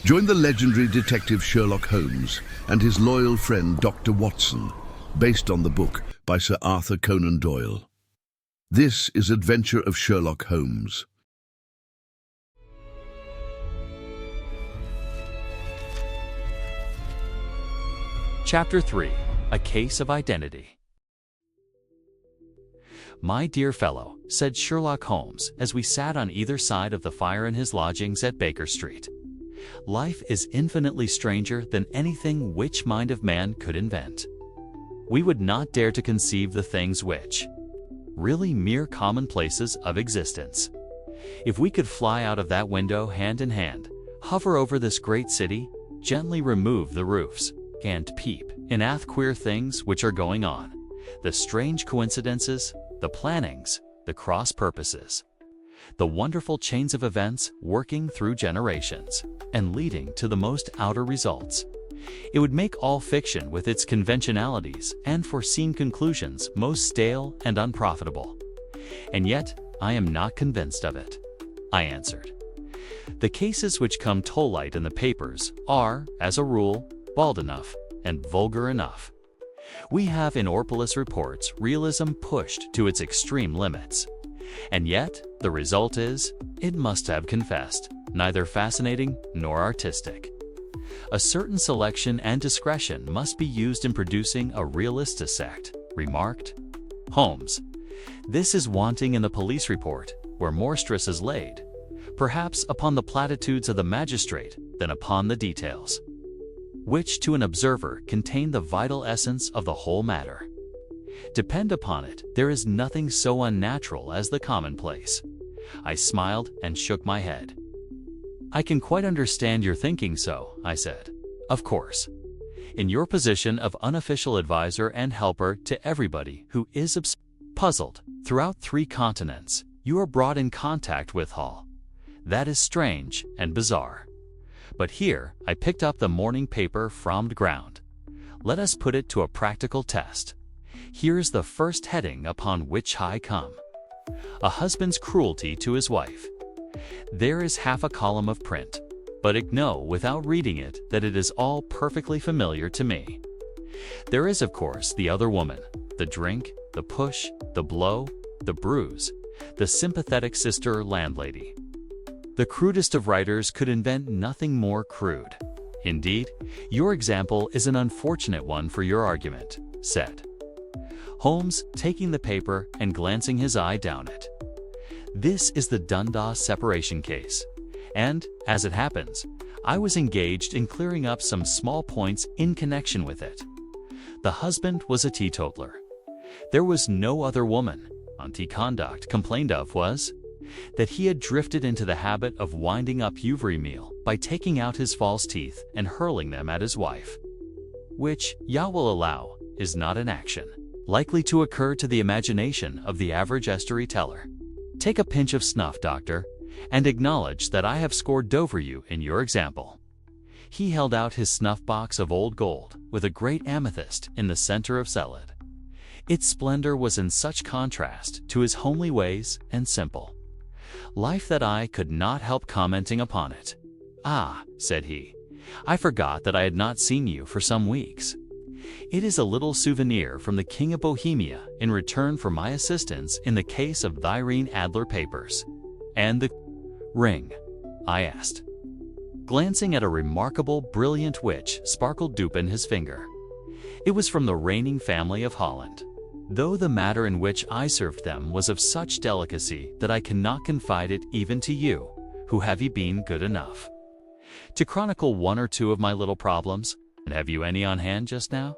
Join the legendary detective Sherlock Holmes and his loyal friend Dr. Watson, based on the book by Sir Arthur Conan Doyle. This is Adventure of Sherlock Holmes. Chapter 3. A Case of Identity. "My dear fellow," said Sherlock Holmes as we sat on either side of the fire in his lodgings at Baker Street, "life is infinitely stranger than anything which mind of man could invent. We would not dare to conceive the things which, really mere commonplaces of existence. If we could fly out of that window hand in hand, hover over this great city, gently remove the roofs, and peep in at queer things which are going on, the strange coincidences, the plannings, the cross purposes, the wonderful chains of events working through generations and leading to the most outer results, it would make all fiction with its conventionalities and foreseen conclusions most stale and unprofitable. And yet, I am not convinced of it," I answered. "The cases which come to light in the papers are, as a rule, bald enough and vulgar enough. We have in Orpolis reports realism pushed to its extreme limits. And yet, the result is, it must have confessed, neither fascinating nor artistic. A certain selection and discretion must be used in producing a realistic sect," remarked Holmes. "This is wanting in the police report, where more stress is laid, perhaps upon the platitudes of the magistrate than upon the details, which to an observer contain the vital essence of the whole matter. Depend upon it, there is nothing so unnatural as the commonplace." I smiled and shook my head. "I can quite understand your thinking so," I said. "Of course, in your position of unofficial advisor and helper to everybody who is puzzled throughout 3 continents, you are brought in contact with all that is strange and bizarre. But here, I picked up the morning paper from the ground. Let us put it to a practical test. Here's the first heading upon which I come: A husband's cruelty to his wife. There is half a column of print, but I know without reading it that it is all perfectly familiar to me. There is, of course, the other woman, the drink, the push, the blow, the bruise, the sympathetic sister landlady. The crudest of writers could invent nothing more crude. Indeed, your example is an unfortunate one for your argument," said Holmes, taking the paper and glancing his eye down it. "This is the Dundas separation case, and, as it happens, I was engaged in clearing up some small points in connection with it. The husband was a teetotaler. There was no other woman. Anti-conduct complained of was that he had drifted into the habit of winding up every meal by taking out his false teeth and hurling them at his wife, which, Yah will allow, is not an action likely to occur to the imagination of the average storyteller. Take a pinch of snuff, doctor, and acknowledge that I have scored over you in your example." He held out his snuff box of old gold with a great amethyst in the center of salad. Its splendor was in such contrast to his homely ways and simple life that I could not help commenting upon it. "Ah," said he, "I forgot that I had not seen you for some weeks. It is a little souvenir from the King of Bohemia in return for my assistance in the case of the Irene Adler papers." "And the ring?" I asked, glancing at a remarkable brilliant which sparkled deep in his finger. "It was from the reigning family of Holland, though the matter in which I served them was of such delicacy that I cannot confide it even to you, who have ye been good enough to chronicle 1 or 2 of my little problems. And have you any on hand just now?"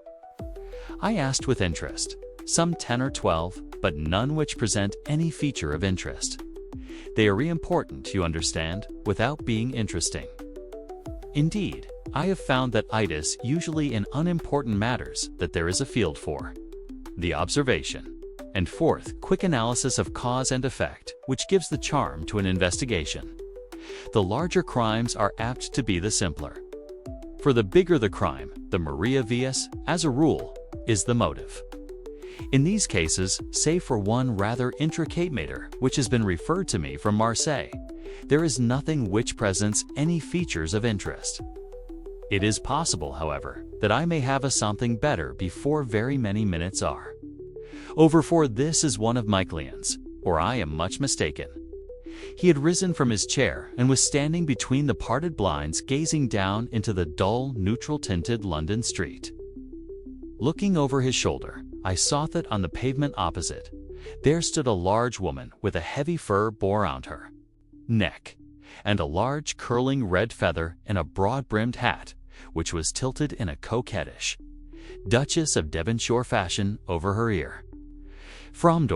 I asked with interest. "Some 10 or 12, but none which present any feature of interest. They are important, you understand, without being interesting. Indeed, I have found that it is usually in unimportant matters that there is a field for the observation, and forth quick analysis of cause and effect, which gives the charm to an investigation. The larger crimes are apt to be the simpler. For the bigger the crime, the Maria Vias, as a rule, is the motive. In these cases, save for one rather intricate matter which has been referred to me from Marseille, There is nothing which presents any features of interest. It is possible, however, that I may have a something better before very many minutes are over, for this is one of my clients, or I am much mistaken." He had risen from his chair and was standing between the parted blinds, gazing down into the dull, neutral-tinted London street. Looking over his shoulder, I saw that on the pavement opposite, there stood a large woman with a heavy fur boa round her neck, and a large curling red feather in a broad-brimmed hat, which was tilted in a coquettish Duchess of Devonshire fashion over her ear. From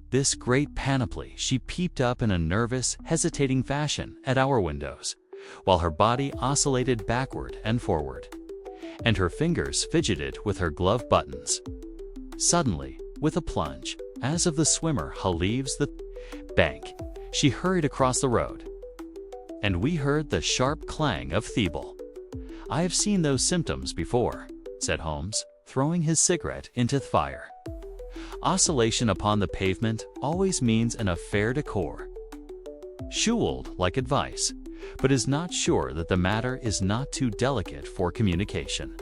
this great panoply she peeped up in a nervous, hesitating fashion at our windows, while her body oscillated backward and forward, and her fingers fidgeted with her glove buttons. Suddenly, with a plunge, as of the swimmer who leaves the bank, she hurried across the road, and we heard the sharp clang of Thebel. "I have seen those symptoms before," said Holmes, throwing his cigarette into the fire. "Oscillation upon the pavement always means an affaire de corps. Schuold like advice, but is not sure that the matter is not too delicate for communication.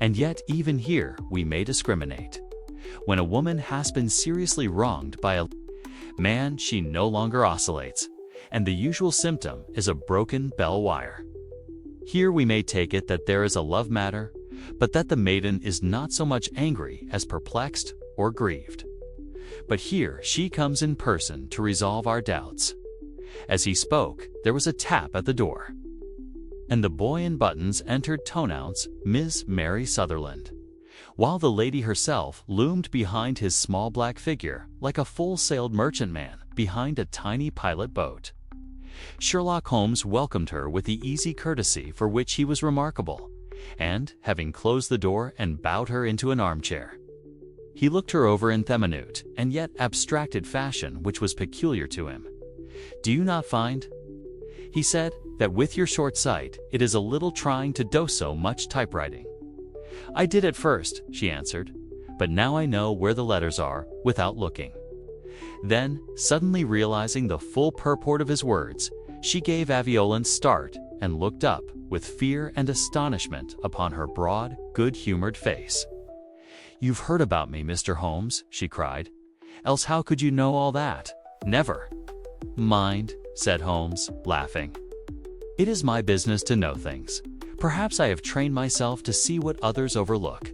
And yet even here we may discriminate. When a woman has been seriously wronged by a man, she no longer oscillates, and the usual symptom is a broken bell wire. Here we may take it that there is a love matter, but that the maiden is not so much angry as perplexed or grieved. But here she comes in person to resolve our doubts." As he spoke, there was a tap at the door, and the boy in buttons entered to announce Miss Mary Sutherland, while the lady herself loomed behind his small black figure like a full-sailed merchantman behind a tiny pilot boat. Sherlock Holmes welcomed her with the easy courtesy for which he was remarkable, and, having closed the door and bowed her into an armchair, he looked her over in the minute and yet abstracted fashion which was peculiar to him. "Do you not find," he said, "that with your short sight it is a little trying to do so much typewriting?" "I did at first," she answered, "but now I know where the letters are without looking." Then, suddenly realizing the full purport of his words, she gave a violent start and looked up with fear and astonishment upon her broad, good-humored face. "You've heard about me, Mr. Holmes," she cried. "Else how could you know all that?" "Never mind," said Holmes, laughing. "It is my business to know things. Perhaps I have trained myself to see what others overlook.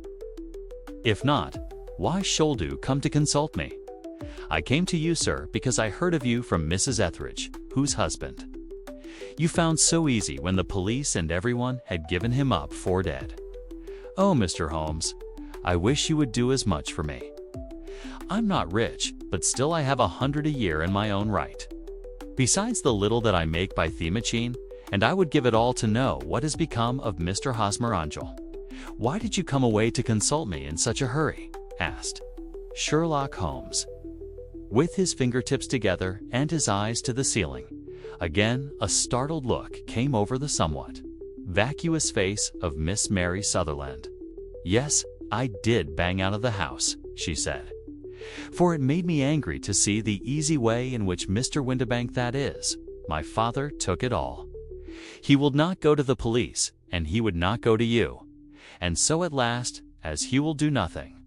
If not, why should you come to consult me? I came to you, sir, because I heard of you from Mrs. Etheridge, whose husband you found so easy when the police and everyone had given him up for dead. Oh, Mr. Holmes, I wish you would do as much for me. I'm not rich, but still I have 100 a year in my own right, besides the little that I make by the machine, and I would give it all to know what has become of Mr. Hosmer Angel." "Why did you come away to consult me in such a hurry?" asked Sherlock Holmes, with his fingertips together and his eyes to the ceiling. Again a startled look came over the somewhat vacuous face of Miss Mary Sutherland. "Yes, I did bang out of the house," she said, "for it made me angry to see the easy way in which Mr. Windibank, that is, my father, took it all. He will not go to the police, and he would not go to you, and so at last, as he will do nothing,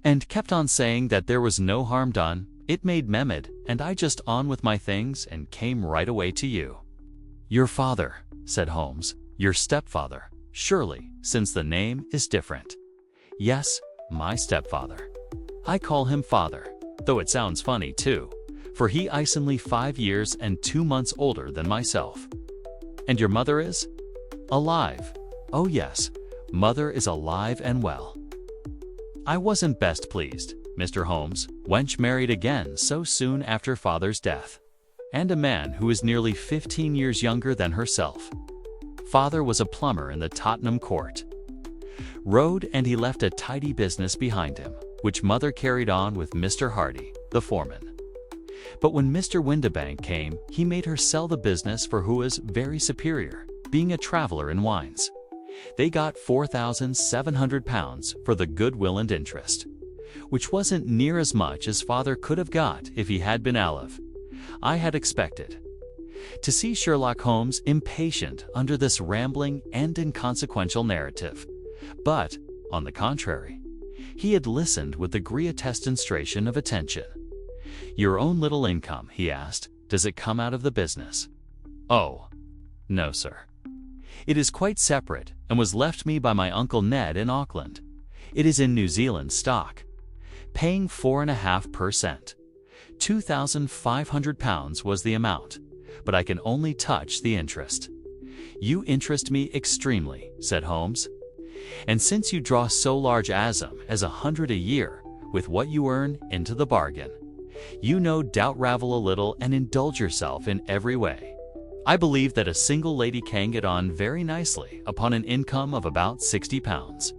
and kept on saying that there was no harm done, it made Mehmed, and I just on with my things and came right away to you." "Your father," said Holmes. "Your stepfather, surely, since the name is different." "Yes, my stepfather. I call him father, though it sounds funny too, for he is only 5 years and 2 months older than myself." "And your mother is?" "Alive. Oh yes, mother is alive and well." I wasn't best pleased, Mr. Holmes, wench married again so soon after father's death, and a man who is nearly 15 years younger than herself. Father was a plumber in the Tottenham Court Road, and he left a tidy business behind him, which mother carried on with Mr. Hardy, the foreman. But when Mr. Windibank came, he made her sell the business for who was very superior, being a traveler in wines. They got £4,700 for the goodwill and interest, which wasn't near as much as father could have got if he had been alive. I had expected. to see Sherlock Holmes impatient under this rambling and inconsequential narrative. But, on the contrary, he had listened with the greatest of attention. "Your own little income," he asked, "does it come out of the business?" "Oh, no, sir. It is quite separate and was left me by my Uncle Ned in Auckland. It is in New Zealand stock, paying 4.5%. £2,500 was the amount, but I can only touch the interest." "You interest me extremely," said Holmes. "And since you draw so large as 100 a year, with what you earn into the bargain, you no doubt ravel a little and indulge yourself in every way. I believe that a single lady can get on very nicely upon an income of about £60.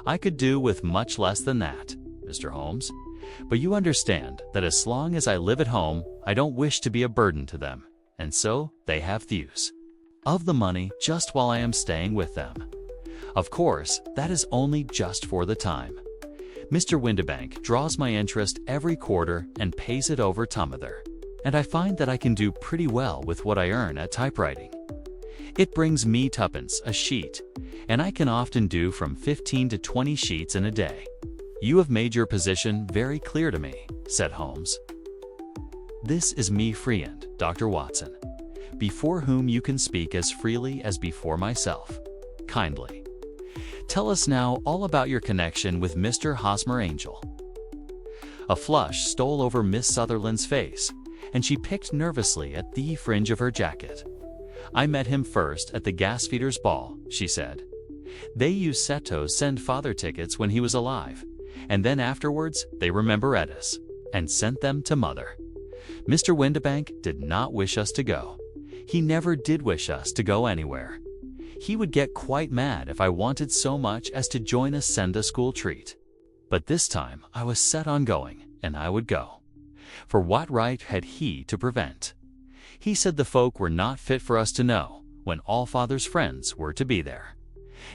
I could do with much less than that, Mr. Holmes, but you understand that as long as I live at home, I don't wish to be a burden to them, and so they have the use of the money just while I am staying with them. Of course, that is only just for the time. Mr. Windibank draws my interest every quarter and pays it over tomether, and I find that I can do pretty well with what I earn at typewriting. It brings me tuppence a sheet, and I can often do from 15 to 20 sheets in a day." "You have made your position very clear to me," said Holmes. "This is me friend, Dr. Watson, before whom you can speak as freely as before myself. Kindly tell us now all about your connection with Mr. Hosmer Angel." A flush stole over Miss Sutherland's face, and she picked nervously at the fringe of her jacket. "I met him first at the Gasfeeders' ball," she said. "They used to send father tickets when he was alive, and then afterwards they remembered us and sent them to mother. Mr. Windibank did not wish us to go. He never did wish us to go anywhere. He would get quite mad if I wanted so much as to join a Sunday-school treat. But this time I was set on going, and I would go. For what right had he to prevent? He said the folk were not fit for us to know, when all father's friends were to be there.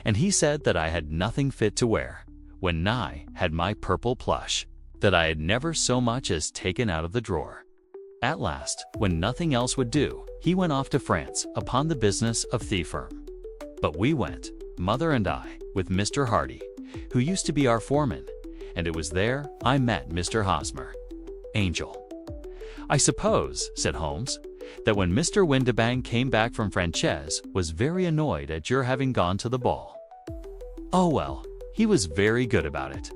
And he said that I had nothing fit to wear, when I had my purple plush, that I had never so much as taken out of the drawer. At last, when nothing else would do, he went off to France upon the business of the firm. But we went, mother and I, with Mr. Hardy, who used to be our foreman, and it was there I met Mr. Hosmer Angel." "I suppose," said Holmes, "that when Mr. Windibank came back from Frances was very annoyed at your having gone to the ball." "Oh well, he was very good about it.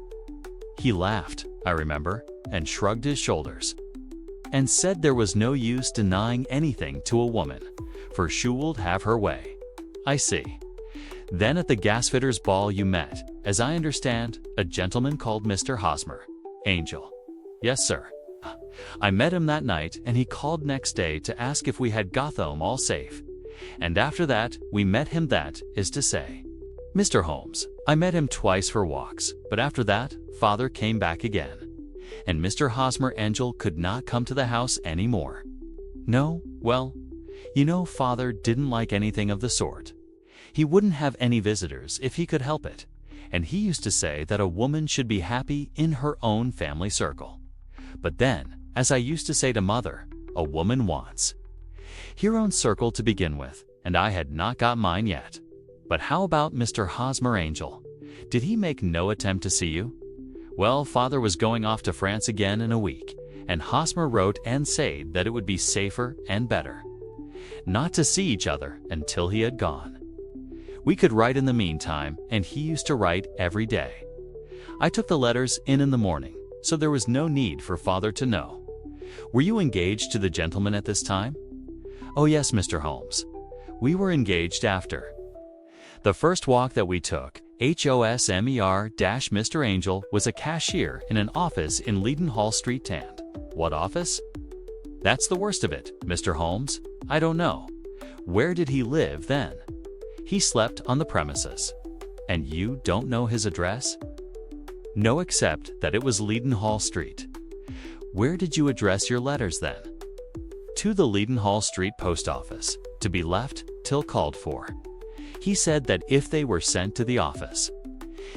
He laughed, I remember, and shrugged his shoulders, and said there was no use denying anything to a woman, for she would have her way." "I see. Then at the Gasfitters' ball you met, as I understand, a gentleman called Mr. Hosmer Angel." "Yes, sir. I met him that night, and he called next day to ask if we had got home all safe. And after that, we met him, that is to say, Mr. Holmes. I met him twice for walks, but after that, father came back again, and Mr. Hosmer Angel could not come to the house any more." "No? Well, you know father didn't like anything of the sort. He wouldn't have any visitors if he could help it, and he used to say that a woman should be happy in her own family circle. But then, as I used to say to mother, a woman wants her own circle to begin with, and I had not got mine yet. But how about Mr. Hosmer Angel? Did he make no attempt to see you?" "Well, father was going off to France again in a week, and Hosmer wrote and said that it would be safer and better not to see each other until he had gone. We could write in the meantime, and he used to write every day. I took the letters in the morning, so there was no need for father to know. Were you engaged to the gentleman at this time?" "Oh yes, Mr. Holmes. We were engaged after the first walk that we took. Mr. Angel was a cashier in an office in Leadenhall Street, Tand." "What office?" "That's the worst of it, Mr. Holmes. I don't know. Where did he live then?" "He slept on the premises." "And you don't know his address?" "No, except that it was Leadenhall Street." "Where did you address your letters then?" "To the Leadenhall Street post office, to be left till called for. He said that if they were sent to the office,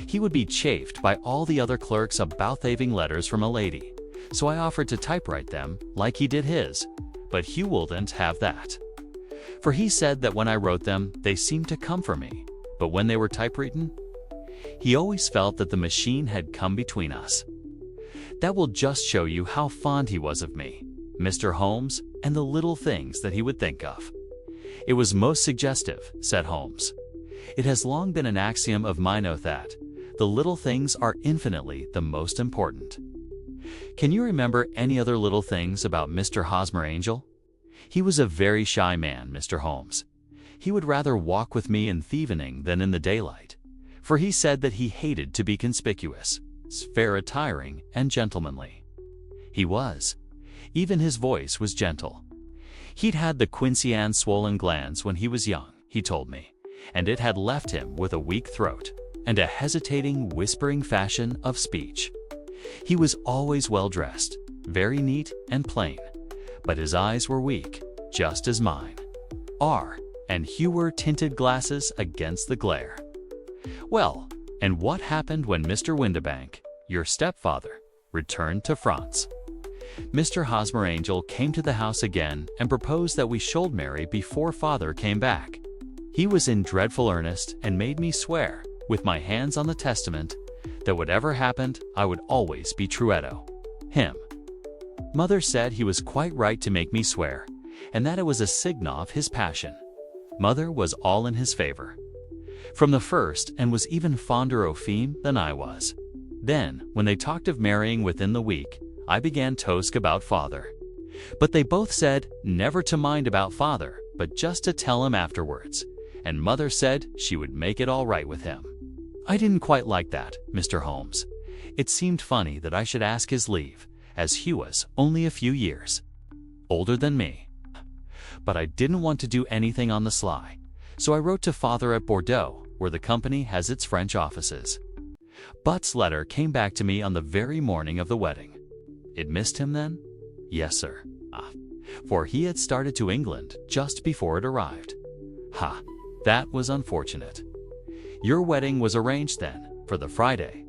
he would be chaffed by all the other clerks about having letters from a lady, so I offered to typewrite them like he did his, but he wouldn't have that." For he said that when I wrote them, they seemed to come from me, but when they were typewritten, he always felt that the machine had come between us. That will just show you how fond he was of me, Mr. Holmes, and the little things that he would think of. It was most suggestive, said Holmes. It has long been an axiom of mine oath that the little things are infinitely the most important. Can you remember any other little things about Mr. Hosmer Angel? He was a very shy man, Mr. Holmes. He would rather walk with me in the evening than in the daylight, for he said that he hated to be conspicuous, fair attiring, and gentlemanly. He was. Even his voice was gentle. He'd had the Quincy Ann swollen glands when he was young, he told me, and it had left him with a weak throat and a hesitating, whispering fashion of speech. He was always well dressed, very neat and plain, but his eyes were weak, just as mine are, and Hewar-tinted glasses against the glare. Well, and what happened when Mr. Windibank, your stepfather, returned to France? Mr. Hosmer Angel came to the house again and proposed that we should marry before father came back. He was in dreadful earnest and made me swear, with my hands on the testament, that whatever happened, I would always be truedo him. Mother said he was quite right to make me swear, and that it was a signal of his passion. Mother was all in his favor from the first, and was even fonder of Feme than I was. Then, when they talked of marrying within the week, I began to toast about father. But they both said never to mind about father, but just to tell him afterwards, and mother said she would make it all right with him. I didn't quite like that, Mr. Holmes. It seemed funny that I should ask his leave, as he was only a few years older than me. But I didn't want to do anything on the sly, so I wrote to father at Bordeaux, where the company has its French offices. Butt's letter came back to me on the very morning of the wedding. It missed him then? Yes, sir. For he had started to England just before it arrived. That was unfortunate. Your wedding was arranged then, for the Friday.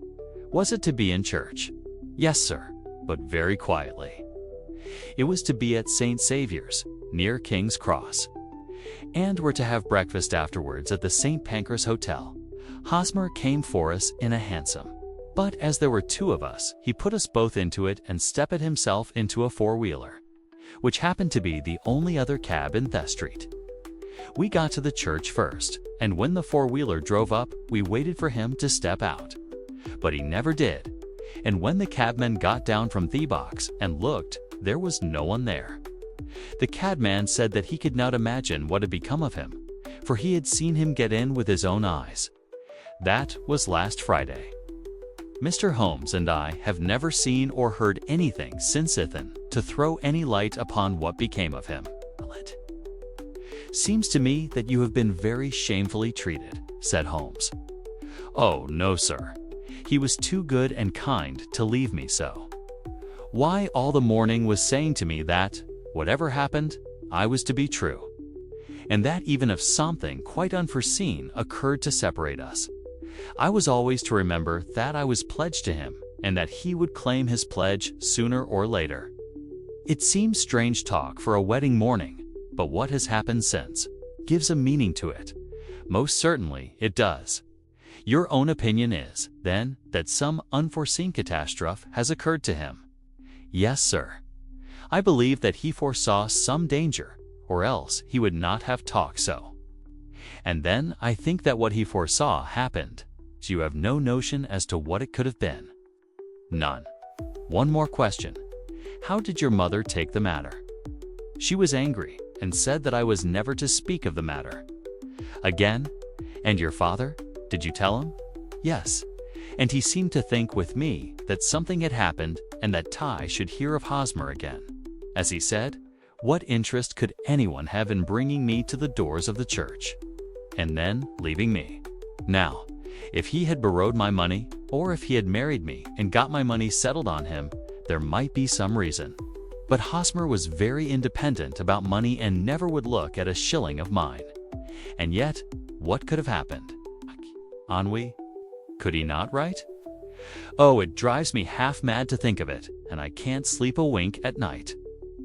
Was it to be in church? Yes, sir, but very quietly. It was to be at St. Saviour's, near King's Cross, and were to have breakfast afterwards at the St. Pancras Hotel. Hosmer came for us in a hansom, but as there were two of us, he put us both into it and stepped himself into a four-wheeler, which happened to be the only other cab in Thess Street. We got to the church first, and when the four-wheeler drove up, we waited for him to step out. But he never did, and when the cabman got down from the box and looked, there was no one there. The cabman said that he could not imagine what had become of him, for he had seen him get in with his own eyes. That was last Friday. Mr. Holmes and I have never seen or heard anything since then to throw any light upon what became of him. Seems to me that you have been very shamefully treated, said Holmes. Oh, no, sir. He was too good and kind to leave me so. Why, all the morning was saying to me that, whatever happened, I was to be true, and that even if something quite unforeseen occurred to separate us, I was always to remember that I was pledged to him and that he would claim his pledge sooner or later. It seems strange talk for a wedding morning, but what has happened since gives a meaning to it. Most certainly it does. Your own opinion is, then, that some unforeseen catastrophe has occurred to him. Yes, sir. I believe that he foresaw some danger, or else he would not have talked so. And then I think that what he foresaw happened, so you have no notion as to what it could have been. None. One more question. How did your mother take the matter? She was angry, and said that I was never to speak of the matter. Again? And your father? Did you tell him? Yes. And he seemed to think with me that something had happened and that Ty should hear of Hosmer again. As he said, what interest could anyone have in bringing me to the doors of the church, and then leaving me? Now, if he had borrowed my money, or if he had married me and got my money settled on him, there might be some reason. But Hosmer was very independent about money and never would look at a shilling of mine. And yet, what could have happened? Ennui? Could he not write? Oh, it drives me half mad to think of it, and I can't sleep a wink at night.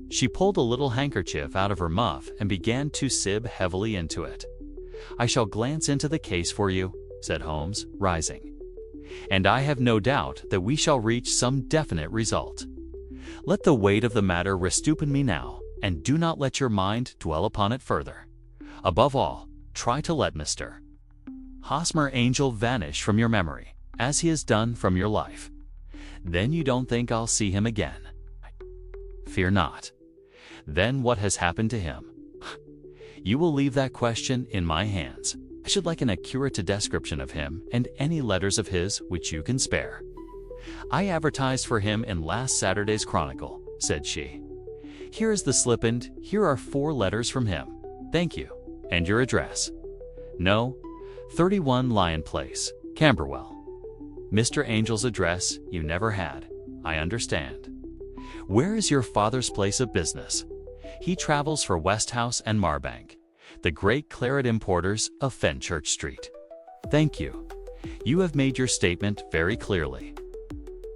She pulled a little handkerchief out of her muff and began to sib heavily into it. "I shall glance into the case for you," said Holmes, rising. "And I have no doubt that we shall reach some definite result. Let the weight of the matter rest upon me now, and do not let your mind dwell upon it further. Above all, try to let Mr. Hosmer Angel vanish from your memory, as he has done from your life. Then you don't think I'll see him again. Fear not. Then what has happened to him? You will leave that question in my hands. I should like an accurate description of him and any letters of his which you can spare." "I advertised for him in last Saturday's Chronicle," said she. "Here is the slip and here are 4 letters from him. Thank you. And your address?" "No, 31 Lion Place, Camberwell." "Mr. Angel's address you never had, I understand. Where is your father's place of business?" "He travels for Westhouse and Marbank, the great claret importers of Fenchurch Street." "Thank you. You have made your statement very clearly.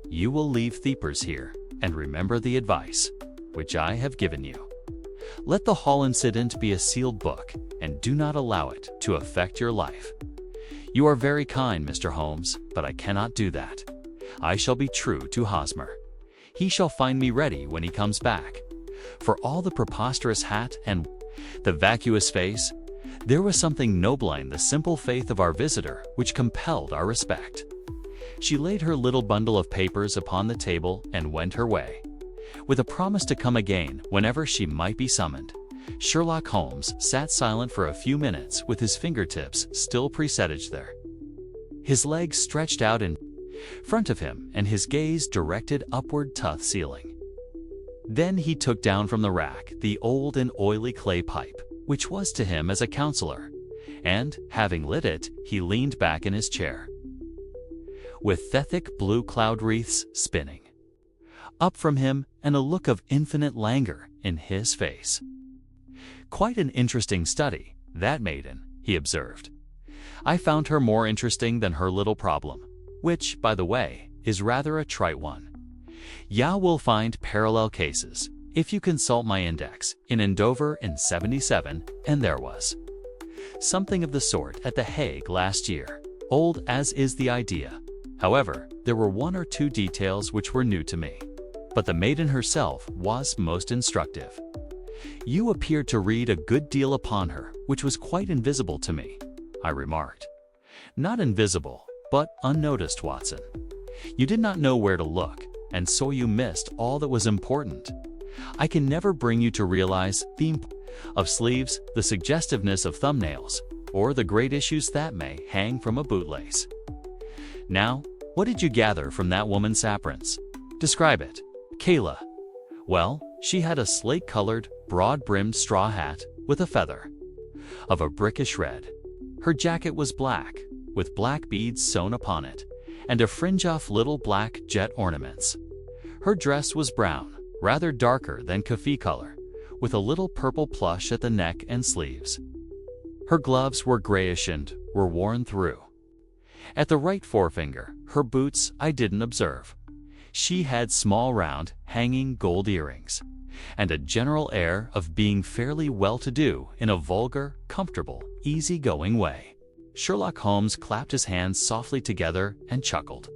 You will leave Thiepers here, and remember the advice which I have given you. Let the Hall incident be a sealed book, and do not allow it to affect your life." "You are very kind, Mr. Holmes, but I cannot do that. I shall be true to Hosmer. He shall find me ready when he comes back." For all the preposterous hat and the vacuous face, there was something noble in the simple faith of our visitor which compelled our respect. She laid her little bundle of papers upon the table and went her way. With a promise to come again whenever she might be summoned, Sherlock Holmes sat silent for a few minutes with his fingertips still presaged there, his legs stretched out in front of him and his gaze directed upward to the ceiling. Then he took down from the rack the old and oily clay pipe, which was to him as a counselor, and, having lit it, he leaned back in his chair, with the thick blue cloud wreaths spinning up from him and a look of infinite languor in his face. "Quite an interesting study, that maiden," he observed. "I found her more interesting than her little problem, which, by the way, is rather a trite one. You will find parallel cases, if you consult my index, in Andover in '77, and there was something of the sort at The Hague last year, old as is the idea. However, there were 1 or 2 details which were new to me, but the maiden herself was most instructive. You appeared to read a good deal upon her, which was quite invisible to me," I remarked. "Not invisible, but unnoticed, Watson. You did not know where to look, and so you missed all that was important. I can never bring you to realize the importance of sleeves, the suggestiveness of thumbnails, or the great issues that may hang from a bootlace. Now, what did you gather from that woman's appearance? Describe it." "Kayla. Well, she had a slate-colored, broad-brimmed straw hat with a feather of a brickish red. Her jacket was black, with black beads sewn upon it, and a fringe of little black jet ornaments. Her dress was brown, rather darker than coffee color, with a little purple plush at the neck and sleeves. Her gloves were grayish and were worn through. At the right forefinger, her boots I didn't observe. She had small round, hanging gold earrings, and a general air of being fairly well-to-do in a vulgar, comfortable, easy-going way." Sherlock Holmes clapped his hands softly together and chuckled.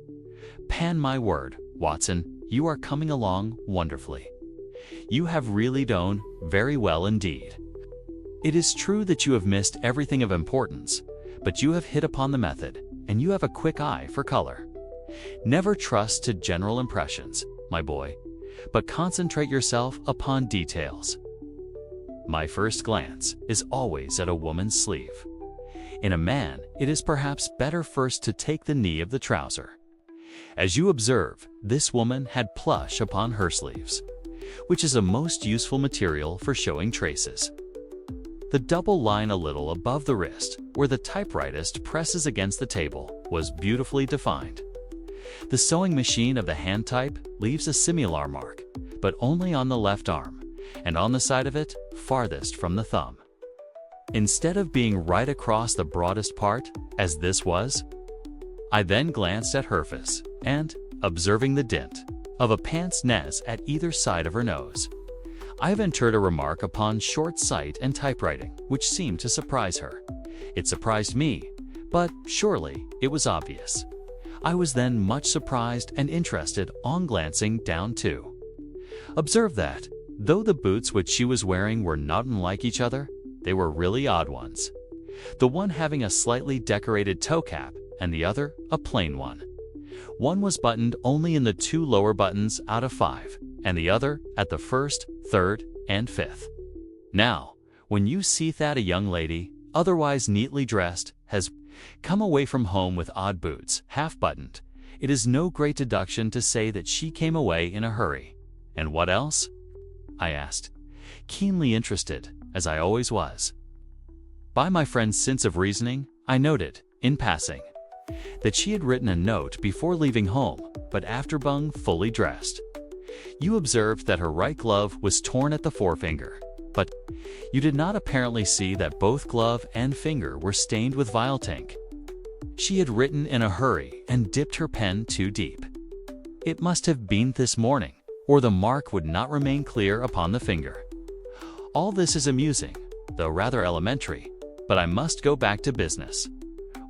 "Pan my word, Watson, you are coming along wonderfully. You have really done very well indeed. It is true that you have missed everything of importance, but you have hit upon the method, and you have a quick eye for color. Never trust to general impressions, my boy, but concentrate yourself upon details. My first glance is always at a woman's sleeve. In a man, it is perhaps better first to take the knee of the trouser. As you observe, this woman had plush upon her sleeves, which is a most useful material for showing traces. The double line a little above the wrist, where the typewritist presses against the table, was beautifully defined. The sewing machine of the hand type leaves a similar mark, but only on the left arm, and on the side of it, farthest from the thumb. Instead of being right across the broadest part, as this was, I then glanced at her face, and, observing the dint of a pince nez at either side of her nose, I ventured a remark upon short sight and typewriting, which seemed to surprise her. It surprised me, but surely it was obvious. I was then much surprised and interested on glancing down too. Observe that, though the boots which she was wearing were not unlike each other, they were really odd ones. The one having a slightly decorated toe cap and the other a plain one. One was buttoned only in the 2 lower buttons out of 5, and the other at the 1st, 3rd, and 5th. Now, when you see that a young lady, otherwise neatly dressed, has come away from home with odd boots, half-buttoned, it is no great deduction to say that she came away in a hurry. And what else? I asked, keenly interested, as I always was. By my friend's sense of reasoning, I noted, in passing, that she had written a note before leaving home, but after being fully dressed. You observed that her right glove was torn at the forefinger, but you did not apparently see that both glove and finger were stained with violet ink. She had written in a hurry and dipped her pen too deep. It must have been this morning, or the mark would not remain clear upon the finger. All this is amusing, though rather elementary, but I must go back to business.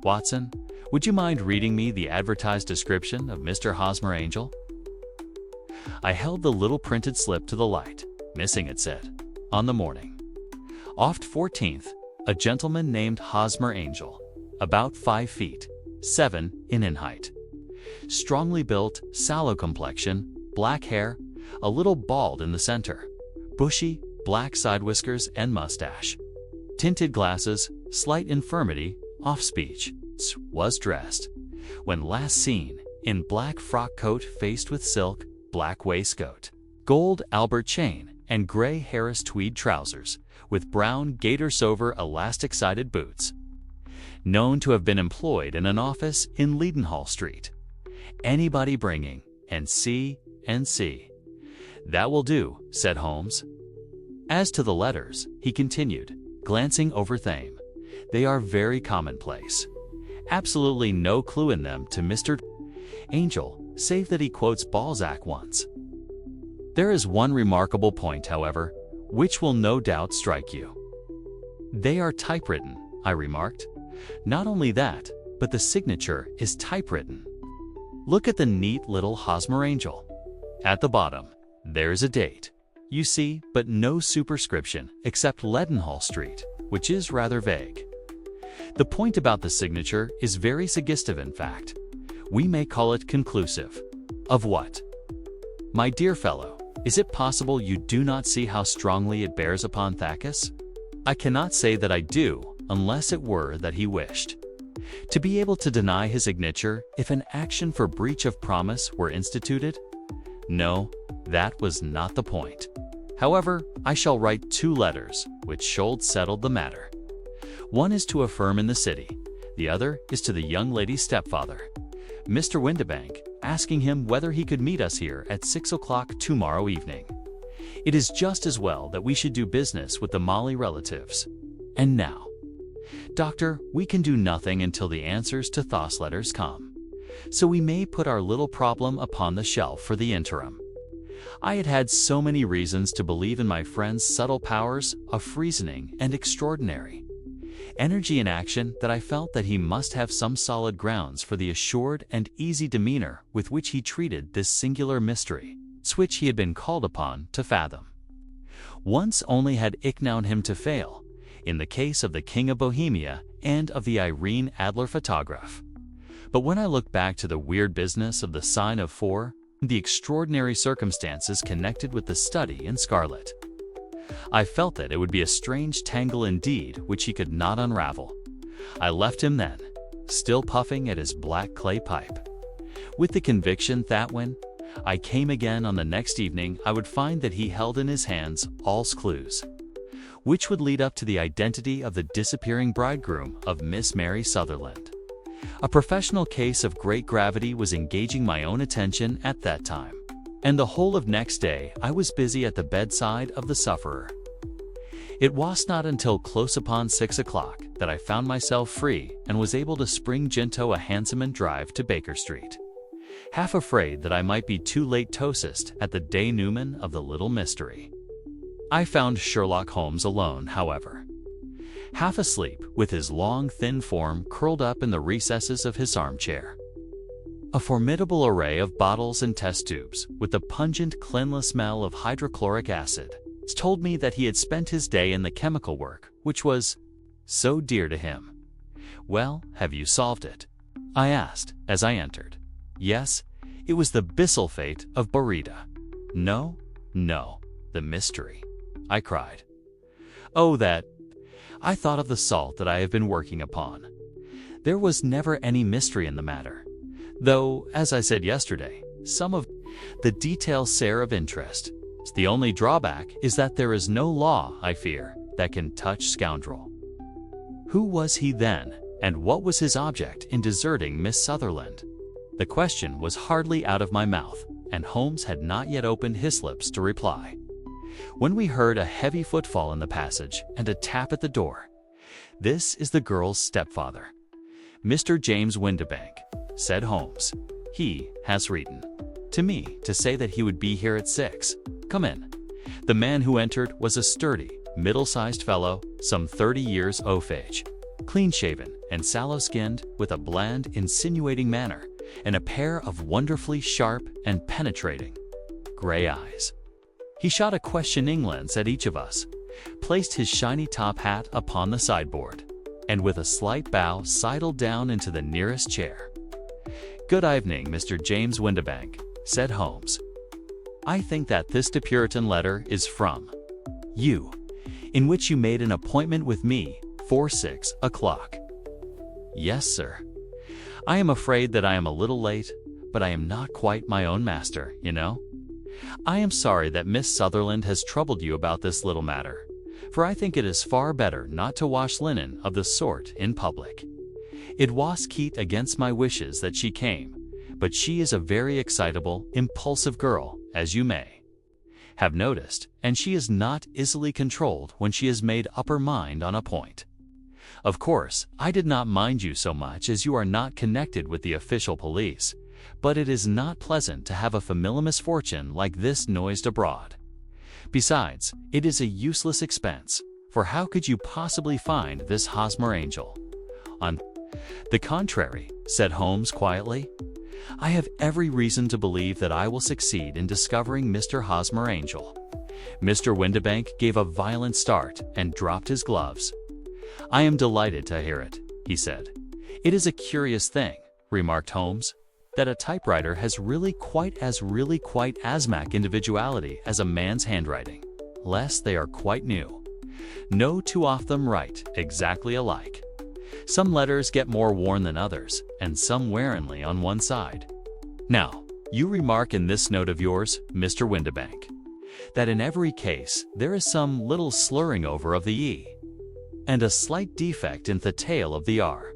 Watson, would you mind reading me the advertised description of Mr. Hosmer Angel? I held the little printed slip to the light. Missing, it said, on the morning. Oft 14th, a gentleman named Hosmer Angel, about 5 feet, 7 in height. Strongly built, sallow complexion, black hair, a little bald in the center, bushy, black side whiskers and mustache. Tinted glasses, slight infirmity, off speech, was dressed, when last seen, in black frock coat faced with silk, black waistcoat, gold Albert chain, and gray Harris tweed trousers, with brown gaiter-over elastic-sided boots. Known to have been employed in an office in Leadenhall Street. Anybody bringing N.C. N.C. That will do, said Holmes. As to the letters, he continued, glancing over them, they are very commonplace. Absolutely no clue in them to Mr. Angel, save that he quotes Balzac once. There is one remarkable point, however, which will no doubt strike you. They are typewritten, I remarked. Not only that, but the signature is typewritten. Look at the neat little Hosmer Angel. At the bottom, there's a date, you see, but no superscription except Leadenhall Street, which is rather vague. The point about the signature is very suggestive, in fact. We may call it conclusive. Of what? My dear fellow, is it possible you do not see how strongly it bears upon Thackus? I cannot say that I do, unless it were that he wished to be able to deny his signature if an action for breach of promise were instituted. No, that was not the point. However, I shall write 2 letters, which should settle the matter. One is to a firm in the city, the other is to the young lady's stepfather, Mr. Windibank, asking him whether he could meet us here at 6 o'clock tomorrow evening. It is just as well that we should do business with the Molly relatives. And now, Doctor, we can do nothing until the answers to Thos letters come, so we may put our little problem upon the shelf for the interim. I had had so many reasons to believe in my friend's subtle powers of reasoning and extraordinary energy in action that I felt that he must have some solid grounds for the assured and easy demeanor with which he treated this singular mystery, which he had been called upon to fathom. Once only had ich known him to fail, in the case of the King of Bohemia and of the Irene Adler photograph. But when I looked back to the weird business of the sign of 4, the extraordinary circumstances connected with the study in scarlet, I felt that it would be a strange tangle indeed which he could not unravel. I left him then, still puffing at his black clay pipe, with the conviction that when I came again on the next evening I would find that he held in his hands all's clues, which would lead up to the identity of the disappearing bridegroom of Miss Mary Sutherland. A professional case of great gravity was engaging my own attention at that time, and the whole of next day I was busy at the bedside of the sufferer. It was not until close upon 6 o'clock that I found myself free and was able to spring Gento a hansom and drive to Baker Street, half afraid that I might be too late tosist at the denouement of the little mystery. I found Sherlock Holmes alone, however. Half asleep, with his long, thin form curled up in the recesses of his armchair. A formidable array of bottles and test tubes, with the pungent, cleanless smell of hydrochloric acid, told me that he had spent his day in the chemical work, which was so dear to him. "Well, have you solved it?" I asked as I entered. Yes, it was the bisulfate of borida. No, the mystery, I cried. Oh, that. I thought of the salt that I have been working upon. There was never any mystery in the matter, though, as I said yesterday, some of the details are of interest. The only drawback is that there is no law, I fear, that can touch scoundrel. Who was he then, and what was his object in deserting Miss Sutherland? The question was hardly out of my mouth, and Holmes had not yet opened his lips to reply, when we heard a heavy footfall in the passage and a tap at the door. "This is the girl's stepfather, Mr. James Windibank," said Holmes. "He has written to me to say that he would be here at 6. Come in." The man who entered was a sturdy, middle-sized fellow, some 30 years of age, clean-shaven and sallow-skinned, with a bland, insinuating manner and a pair of wonderfully sharp and penetrating gray eyes. He shot a questioning glance at each of us, placed his shiny top hat upon the sideboard, and with a slight bow sidled down into the nearest chair. "Good evening, Mr. James Windibank," said Holmes. "I think that this Puritan letter is from you, in which you made an appointment with me for 6 o'clock. "Yes, sir. I am afraid that I am a little late, but I am not quite my own master, you know. I am sorry that Miss Sutherland has troubled you about this little matter, for I think it is far better not to wash linen of the sort in public. It was quite against my wishes that she came, but she is a very excitable, impulsive girl, as you may have noticed, and she is not easily controlled when she has made up her mind on a point. Of course, I did not mind you so much as you are not connected with the official police, but it is not pleasant to have a familiar misfortune like this noised abroad. Besides, it is a useless expense, for how could you possibly find this Hosmer Angel?" "On the contrary," said Holmes quietly, "I have every reason to believe that I will succeed in discovering Mr. Hosmer Angel." Mr. Windibank gave a violent start and dropped his gloves. "I am delighted to hear it," he said. "It is a curious thing," remarked Holmes, "that a typewriter has really quite as much individuality as a man's handwriting, lest they are quite new. No two of them write exactly alike. Some letters get more worn than others, and some wearingly on one side. Now, you remark in this note of yours, Mr. Windibank, that in every case there is some little slurring over of the E, and a slight defect in the tail of the R.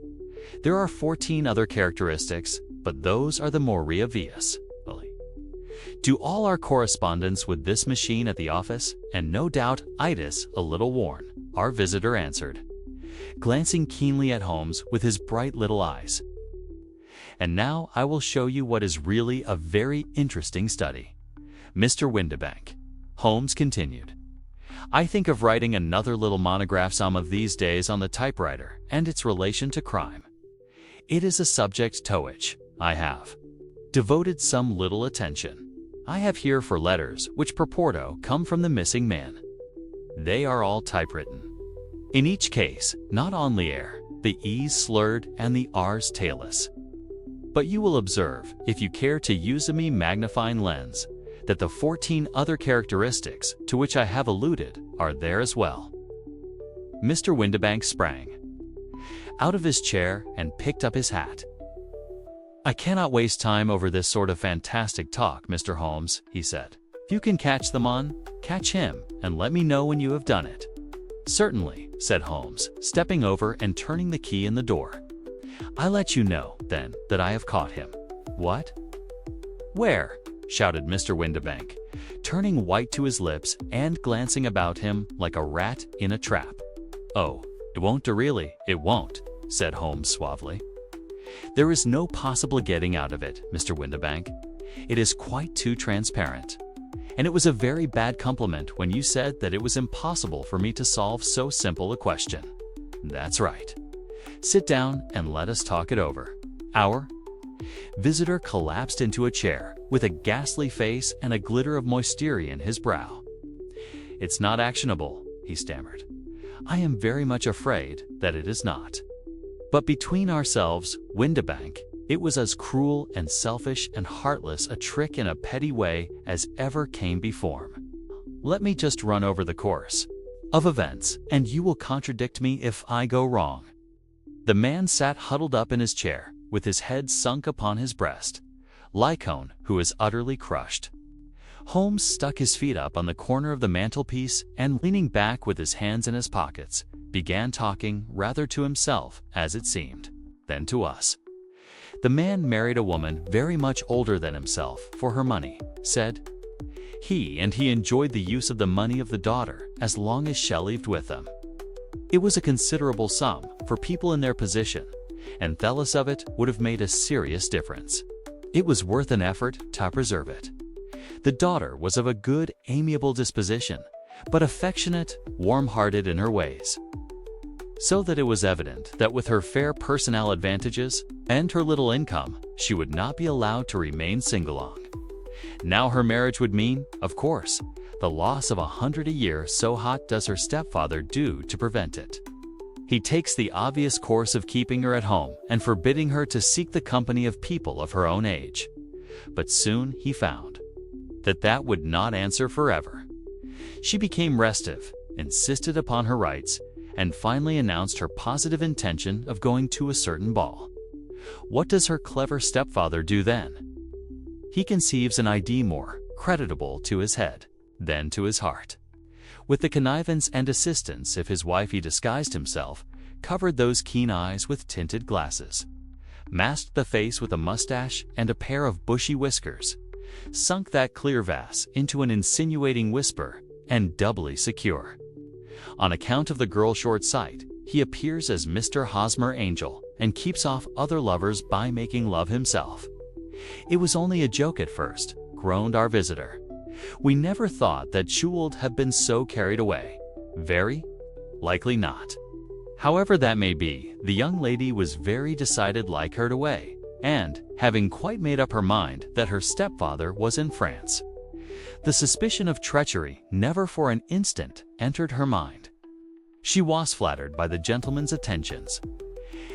There are 14 other characteristics, but those are the more obvious. Do all our correspondence with this machine at the office, and no doubt it is a little worn," our visitor answered, glancing keenly at Holmes with his bright little eyes. "And now I will show you what is really a very interesting study, Mr. Windibank," Holmes continued. "I think of writing another little monograph some of these days on the typewriter and its relation to crime. It is a subject to which I have devoted some little attention. I have here for letters which purporto come from the missing man. They are all typewritten. In each case, not only are the E's slurred and the R's tailless, but you will observe, if you care to use a magnifying lens, that the 14 other characteristics to which I have alluded are there as well." Mr. Windibank sprang out of his chair and picked up his hat. "I cannot waste time over this sort of fantastic talk, Mr. Holmes," he said. "If you can catch them on, catch him, and let me know when you have done it." "Certainly," said Holmes, stepping over and turning the key in the door. "I'll let you know, then, that I have caught him." "What? Where?" shouted Mr. Windibank, turning white to his lips and glancing about him like a rat in a trap. "Oh, it won't do really, it won't," said Holmes suavely. "There is no possible getting out of it, Mr. Windibank. It is quite too transparent. And it was a very bad compliment when you said that it was impossible for me to solve so simple a question. That's right. Sit down and let us talk it over. Our visitor collapsed into a chair with a ghastly face and a glitter of moisture in his brow. It's not actionable, he stammered. I am very much afraid that it is not. But between ourselves, Windibank, it was as cruel and selfish and heartless a trick in a petty way as ever came before. Let me just run over the course of events, and you will contradict me if I go wrong. The man sat huddled up in his chair, with his head sunk upon his breast, Lycone, who is utterly crushed. Holmes stuck his feet up on the corner of the mantelpiece and, leaning back with his hands in his pockets, began talking rather to himself, as it seemed, than to us. The man married a woman very much older than himself for her money, said he, and he enjoyed the use of the money of the daughter as long as she lived with them. It was a considerable sum for people in their position, and the loss of it would have made a serious difference. It was worth an effort to preserve it. The daughter was of a good, amiable disposition, but affectionate, warm-hearted in her ways. So that it was evident that with her fair personal advantages and her little income, she would not be allowed to remain single long. Now her marriage would mean, of course, the loss of 100 a year, so hot does her stepfather do to prevent it. He takes the obvious course of keeping her at home and forbidding her to seek the company of people of her own age. But soon he found that that would not answer forever. She became restive, insisted upon her rights, and finally announced her positive intention of going to a certain ball. What does her clever stepfather do then? He conceives an idea more creditable to his head than to his heart. With the connivance and assistance of his wife, he disguised himself, covered those keen eyes with tinted glasses, masked the face with a mustache and a pair of bushy whiskers, sunk that clear vase into an insinuating whisper, and doubly secure. On account of the girl's short sight, he appears as Mr. Hosmer Angel and keeps off other lovers by making love himself. It was only a joke at first, groaned our visitor. We never thought that she would have been so carried away. Very likely not. However that may be, the young lady was very decided like her away, and, having quite made up her mind that her stepfather was in France, the suspicion of treachery never for an instant entered her mind. She was flattered by the gentleman's attentions,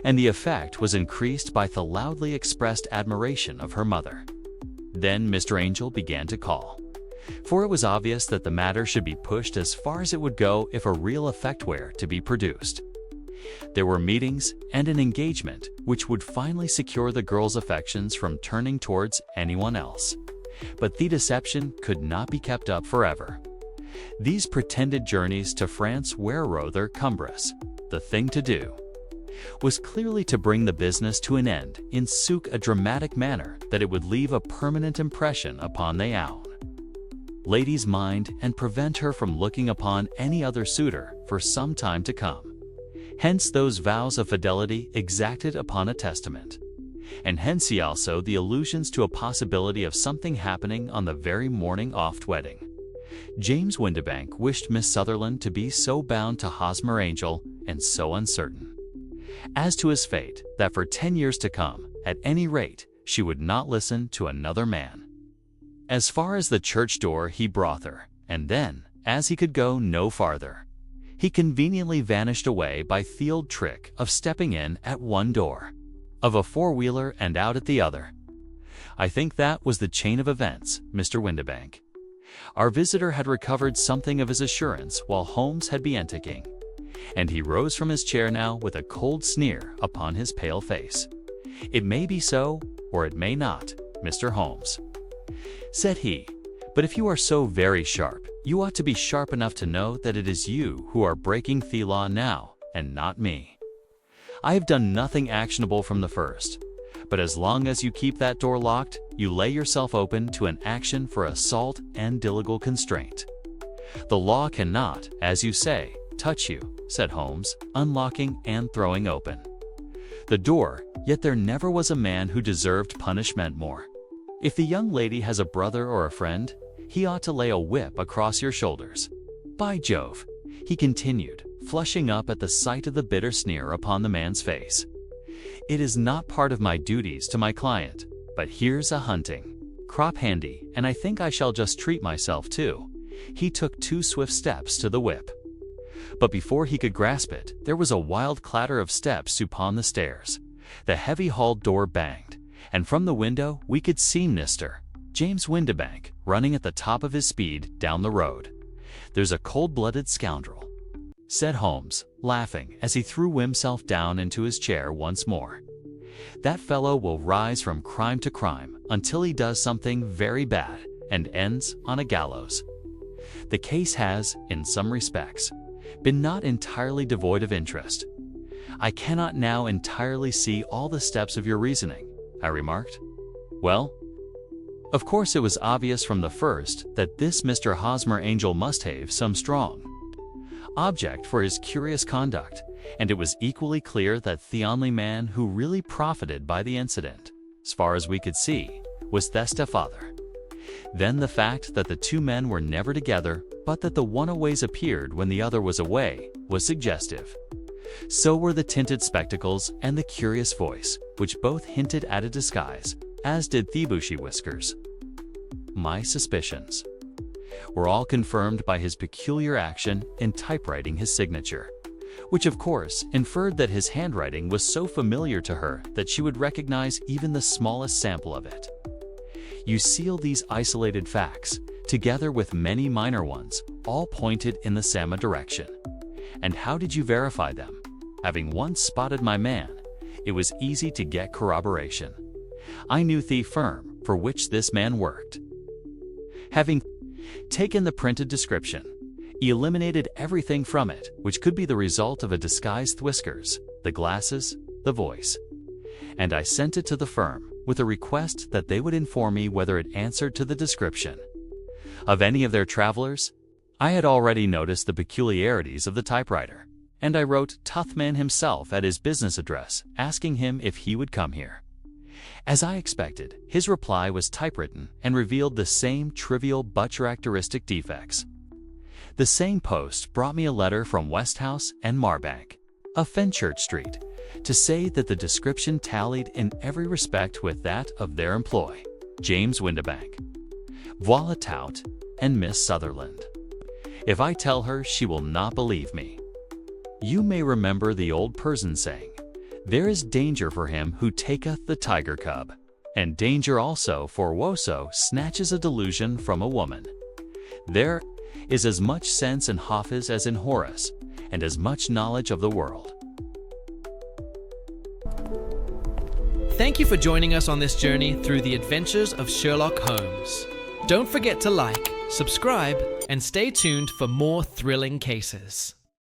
and the effect was increased by the loudly expressed admiration of her mother. Then Mr. Angel began to call, for it was obvious that the matter should be pushed as far as it would go if a real effect were to be produced. There were meetings and an engagement which would finally secure the girl's affections from turning towards anyone else. But the deception could not be kept up forever. These pretended journeys to France were rather cumbrous. The thing to do was clearly to bring the business to an end in so a dramatic manner that it would leave a permanent impression upon the own lady's mind and prevent her from looking upon any other suitor for some time to come. Hence those vows of fidelity exacted upon a testament. And hence also the allusions to a possibility of something happening on the very morning of wedding. James Windibank wished Miss Sutherland to be so bound to Hosmer Angel and so uncertain as to his fate that for 10 years to come, at any rate, she would not listen to another man. As far as the church door he brought her, and then, as he could go no farther, he conveniently vanished away by the old trick of stepping in at one door of a four-wheeler and out at the other. I think that was the chain of events, Mr. Windibank. Our visitor had recovered something of his assurance while Holmes had been ticking, and he rose from his chair now with a cold sneer upon his pale face. It may be so, or it may not, Mr. Holmes, said he, but if you are so very sharp, you ought to be sharp enough to know that it is you who are breaking the law now, and not me. I have done nothing actionable from the first, but as long as you keep that door locked, you lay yourself open to an action for assault and illegal constraint. The law cannot, as you say, touch you, said Holmes, unlocking and throwing open the door, yet there never was a man who deserved punishment more. If the young lady has a brother or a friend, he ought to lay a whip across your shoulders. By Jove," he continued, flushing up at the sight of the bitter sneer upon the man's face. "It is not part of my duties to my client, but here's a hunting crop handy, and I think I shall just treat myself too." He took 2 swift steps to the whip. But before he could grasp it, there was a wild clatter of steps upon the stairs. The heavy hall door banged, and from the window we could see Mr. James Windibank running at the top of his speed down the road. "There's a cold-blooded scoundrel," said Holmes, laughing as he threw himself down into his chair once more. "That fellow will rise from crime to crime until he does something very bad and ends on a gallows. The case has, in some respects, been not entirely devoid of interest." "I cannot now entirely see all the steps of your reasoning," I remarked. "Well, of course it was obvious from the first that this Mr. Hosmer Angel must have some strong object for his curious conduct, and it was equally clear that the only man who really profited by the incident, as far as we could see, was the stepfather. Then the fact that the 2 men were never together, but that the one always appeared when the other was away, was suggestive. So were the tinted spectacles and the curious voice, which both hinted at a disguise, as did the bushy whiskers. My suspicions were all confirmed by his peculiar action in typewriting his signature, which of course inferred that his handwriting was so familiar to her that she would recognize even the smallest sample of it. You see, these isolated facts, together with many minor ones, all pointed in the same direction. And how did you verify them? Having once spotted my man, it was easy to get corroboration. I knew the firm for which this man worked. Having taken the printed description, he eliminated everything from it which could be the result of a disguised whiskers, the glasses, the voice. And I sent it to the firm with a request that they would inform me whether it answered to the description of any of their travelers. I had already noticed the peculiarities of the typewriter, and I wrote Tuthman himself at his business address, asking him if he would come here. As I expected, his reply was typewritten and revealed the same trivial but characteristic defects. The same post brought me a letter from Westhouse and Marbank, of Fenchurch Street, to say that the description tallied in every respect with that of their employee, James Windibank, Voila tout, and Miss Sutherland. If I tell her, she will not believe me. You may remember the old Persian saying, "There is danger for him who taketh the tiger cub, and danger also for whoso snatches a delusion from a woman." There is as much sense in Hafiz as in Horace, and as much knowledge of the world. Thank you for joining us on this journey through the adventures of Sherlock Holmes. Don't forget to like, subscribe, and stay tuned for more thrilling cases.